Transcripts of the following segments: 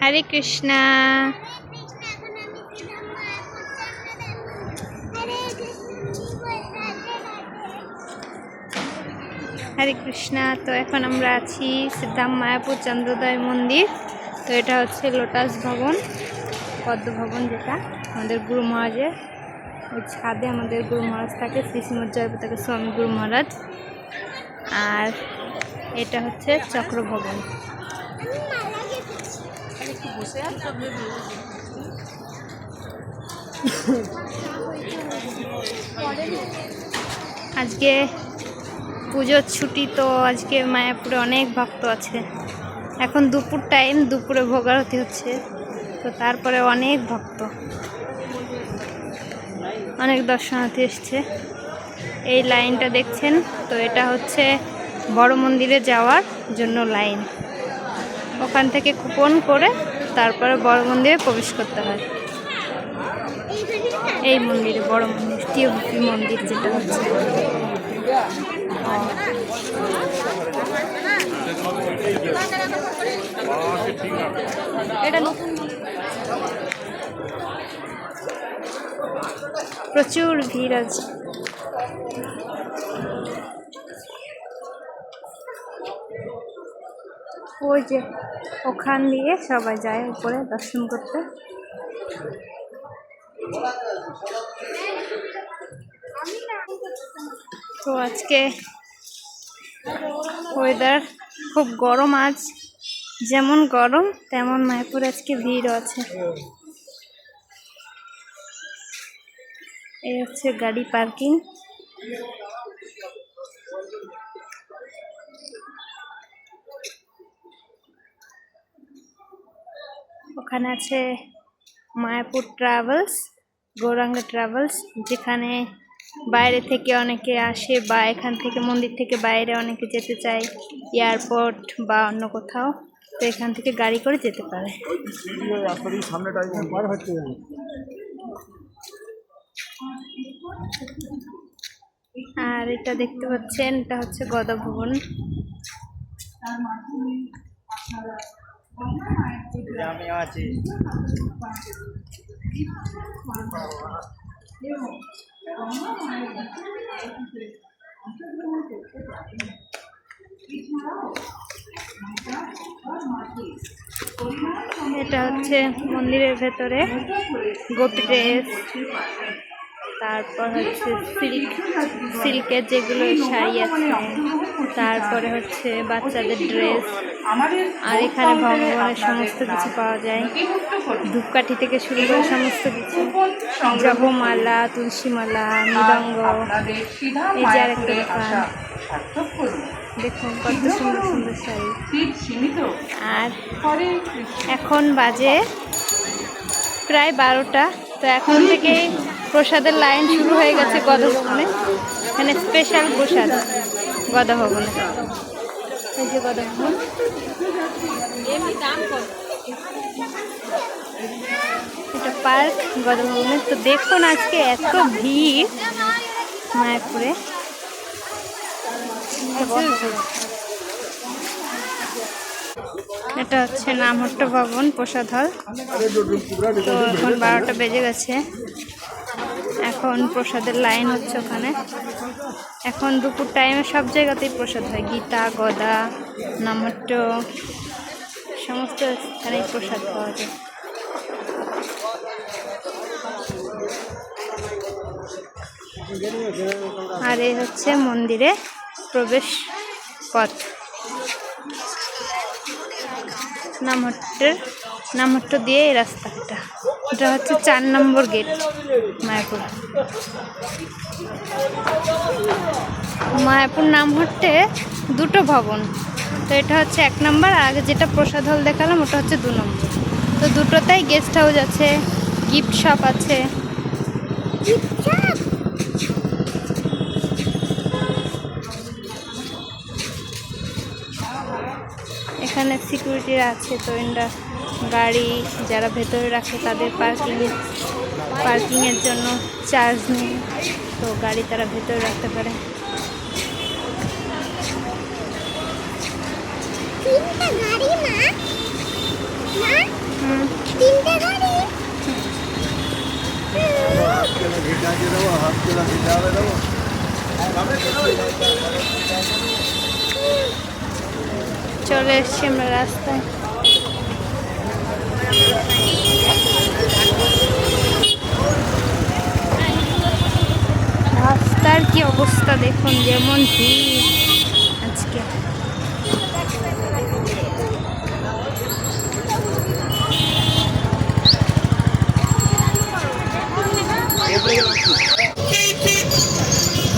হরে কৃষ্ণা। হরে কৃষ্ণা। তো এখন আমরা আছি সিদ্ধাম মায়াপুর চন্দ্রোদয় মন্দির। তো এটা হচ্ছে লোটাস ভবন, পদ্ম ভবন, যেটা আমাদের গুরু মহারাজের। ওই ছাদে আমাদের গুরু মহারাজ থাকে, শ্রী শ্রীমদ জয়প্রতাকা স্বামী গুরু মহারাজ। আর এটা হচ্ছে চক্র ভবন। আজকে পুজোর ছুটি, তো আজকে মায়াপুরে অনেক ভক্ত আছে। এখন দুপুর টাইম, দুপুরে ভোগারতি হচ্ছে, তো তারপরে অনেক ভক্ত, অনেক দর্শনার্থী এসছে। এই লাইনটা দেখছেন, তো এটা হচ্ছে বড় মন্দিরে যাওয়ার জন্য লাইন। ওখান থেকে কুপন করে তারপরে বড় মন্দিরে প্রবেশ করতে হয়। এই মন্দিরে, বড় মন্দির, টিওপি মন্দির যেটা হচ্ছে। প্রচুর ভিড় আছে। ওই যে ওখান দিয়ে সবাই যায় উপরে দর্শন করতে। তো আজকে ওয়েদার খুব গরম। আজ যেমন গরম তেমন মায়াপুর আজকে ভিড় আছে। এই হচ্ছে গাড়ি পার্কিং। ওখানে আছে মায়াপুর ট্রাভেলস, গৌরাঙ্গ ট্রাভেলস, যেখানে বাইরে থেকে অনেকে আসে বা এখান থেকে মন্দির থেকে বাইরে অনেকে যেতে চায়, এয়ারপোর্ট বা অন্য কোথাও, তো এখান থেকে গাড়ি করে যেতে পারে। আর এটা দেখতে পাচ্ছেন, এটা হচ্ছে গদা ভবন। এটা হচ্ছে মন্দিরের ভেতরে গোপী ড্রেস, তারপর হচ্ছে সিল্কের যেগুলো শাড়ি আছে, তারপরে হচ্ছে বাচ্চাদের ড্রেস। আর এখানে ভগবানের সমস্ত কিছু পাওয়া যায়, ধূপকাঠি থেকে শুরু করে সমস্ত কিছু, জপমালা, তুলসী মালা, মৃদঙ্গ। এই যে আরেকটা দোকান, দেখুন কত সুন্দর সুন্দর শাড়ি। আর এখন বাজে প্রায় 12টা। তো এখন থেকেই প্রসাদের লাইন শুরু হয়ে গেছে গদা ভবনে। এখানে স্পেশাল প্রসাদ গদা ভবনে। এই যে গদা ভবন, এটা পার্ক গদা ভবনে। তো দেখুন আজকে এত ভিড় মায়াপুরে। এটা হচ্ছে নামহট্ট ভবন প্রসাদ হল। তো এখন 12টা বেজে গেছে, এখন প্রসাদের লাইন হচ্ছে ওখানে। এখন দুপুর টাইমে সব জায়গাতেই প্রসাদ হয়, গীতা, গদা, নামহট্ট, সমস্ত স্থানেই প্রসাদ পাওয়া যায়। আর এই হচ্ছে মন্দিরে প্রবেশ পথ। নামহট্ট দিয়ে এই রাস্তাটা, এটা হচ্ছে 4 নম্বর গেট মায়াপুর। মায়াপুর নামহট্টে দুটো ভবন, তো এটা হচ্ছে 1 নম্বর, আর আগে যেটা প্রসাদ হল দেখালাম ওটা হচ্ছে 2 নম্বর। তো দুটোতেই গেস্ট হাউস আছে, গিফট শপ আছে। এখানে সিকিউরিটিরা আছে, তো এরা গাড়ি যারা ভেতরে রাখে তাদের পার্কিংয়ের জন্য চার্জ নেই, তো গাড়ি তারা ভেতরে রাখতে পারে। চলে এসছি আমরা রাস্তায়। রাস্তার কি অবস্থা দেখুন, যেমন ভিড় আজকে।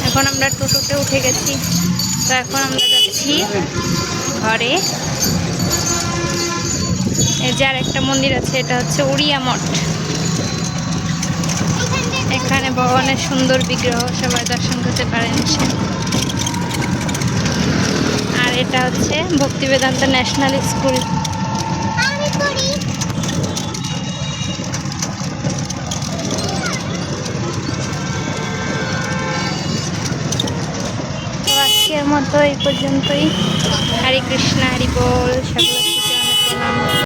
এখন আমরা টোটোতে উঠে গেছি, তো এখন আমরা যাচ্ছি ঘরে। এই যে আর একটা মন্দির আছে, এটা হচ্ছে উড়িয়া মঠ। এখানে ভগবানের সুন্দর বিগ্রহ, সবাই দর্শন করতে পারেন এসে। আর এটা হচ্ছে ভক্তি বেদান্ত ন্যাশনাল স্কুল। তো আজকের মতো এই পর্যন্তই। হরে কৃষ্ণ, হরি বল, সকলকে অনেক প্রণাম।